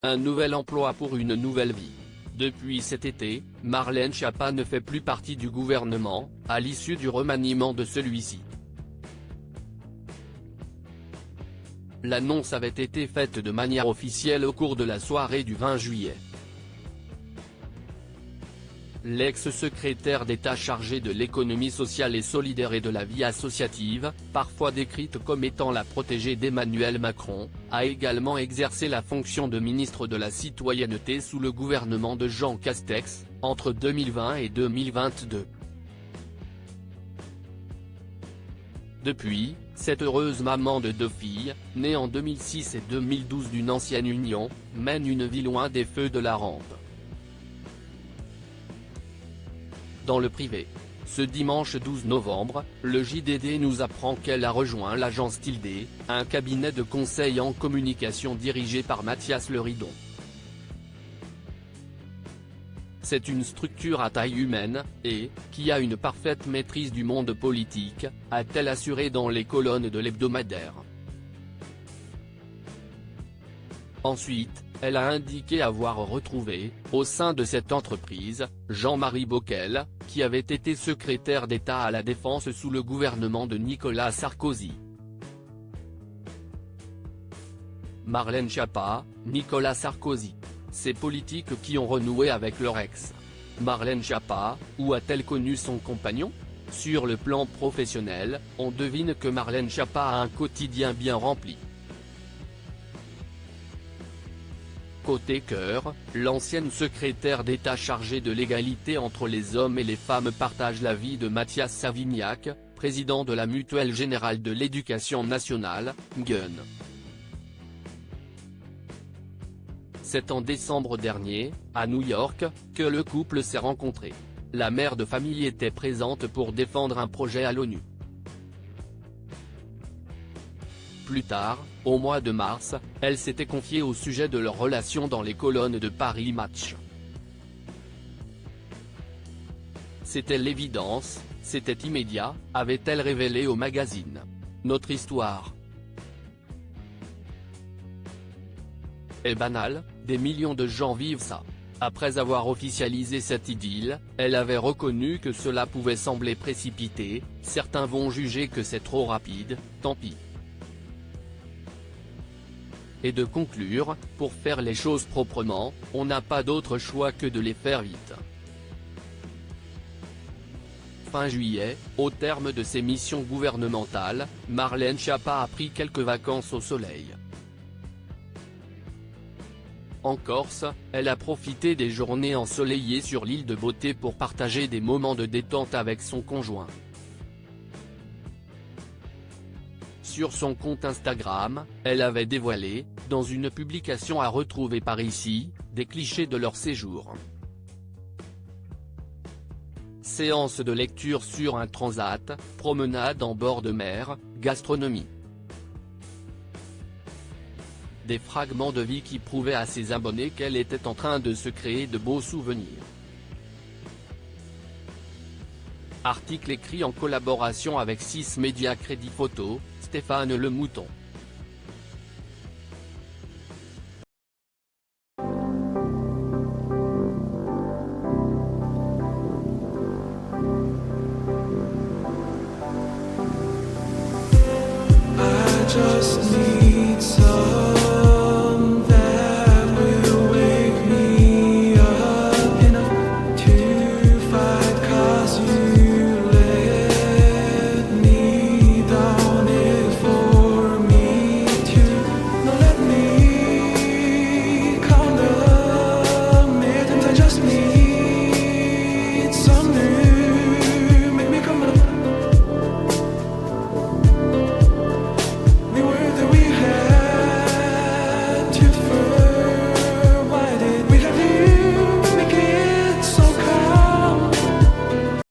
Un nouvel emploi pour une nouvelle vie. Depuis cet été, Marlène Schiappa ne fait plus partie du gouvernement, à l'issue du remaniement de celui-ci. L'annonce avait été faite de manière officielle au cours de la soirée du 20 juillet. L'ex-secrétaire d'État chargé de l'économie sociale et solidaire et de la vie associative, parfois décrite comme étant la protégée d'Emmanuel Macron, a également exercé la fonction de ministre de la Citoyenneté sous le gouvernement de Jean Castex, entre 2020 et 2022. Depuis, cette heureuse maman de 2 filles, née en 2006 et 2012 d'une ancienne union, mène une vie loin des feux de la rampe. Dans le privé. Ce dimanche 12 novembre, le JDD nous apprend qu'elle a rejoint l'agence Tilde, un cabinet de conseil en communication dirigé par Mathias Leridon. C'est une structure à taille humaine, et, qui a une parfaite maîtrise du monde politique, a-t-elle assuré dans les colonnes de l'hebdomadaire. Ensuite, elle a indiqué avoir retrouvé, au sein de cette entreprise, Jean-Marie Bockel, qui avait été secrétaire d'État à la Défense sous le gouvernement de Nicolas Sarkozy. Marlène Schiappa, Nicolas Sarkozy. Ces politiques qui ont renoué avec leur ex. Marlène Schiappa, où a-t-elle connu son compagnon ? Sur le plan professionnel, on devine que Marlène Schiappa a un quotidien bien rempli. Côté cœur, l'ancienne secrétaire d'État chargée de l'égalité entre les hommes et les femmes partage la vie de Mathias Savignac, président de la Mutuelle Générale de l'Éducation Nationale, MGEN. C'est en décembre dernier, à New York, que le couple s'est rencontré. La mère de famille était présente pour défendre un projet à l'ONU. Plus tard, au mois de mars, elle s'était confiée au sujet de leur relation dans les colonnes de Paris Match. C'était l'évidence, c'était immédiat, avait-elle révélé au magazine. Notre histoire est banale, des millions de gens vivent ça. Après avoir officialisé cette idylle, elle avait reconnu que cela pouvait sembler précipité, certains vont juger que c'est trop rapide, tant pis. Et de conclure, pour faire les choses proprement, on n'a pas d'autre choix que de les faire vite. Fin juillet, au terme de ses missions gouvernementales, Marlène Schiappa a pris quelques vacances au soleil. En Corse, elle a profité des journées ensoleillées sur l'île de Beauté pour partager des moments de détente avec son conjoint. Sur son compte Instagram, elle avait dévoilé, dans une publication à retrouver par ici, des clichés de leur séjour. Séance de lecture sur un transat, promenade en bord de mer, gastronomie. Des fragments de vie qui prouvaient à ses abonnés qu'elle était en train de se créer de beaux souvenirs. Article écrit en collaboration avec 6 médias Crédit Photo, Stéphane Le Mouton.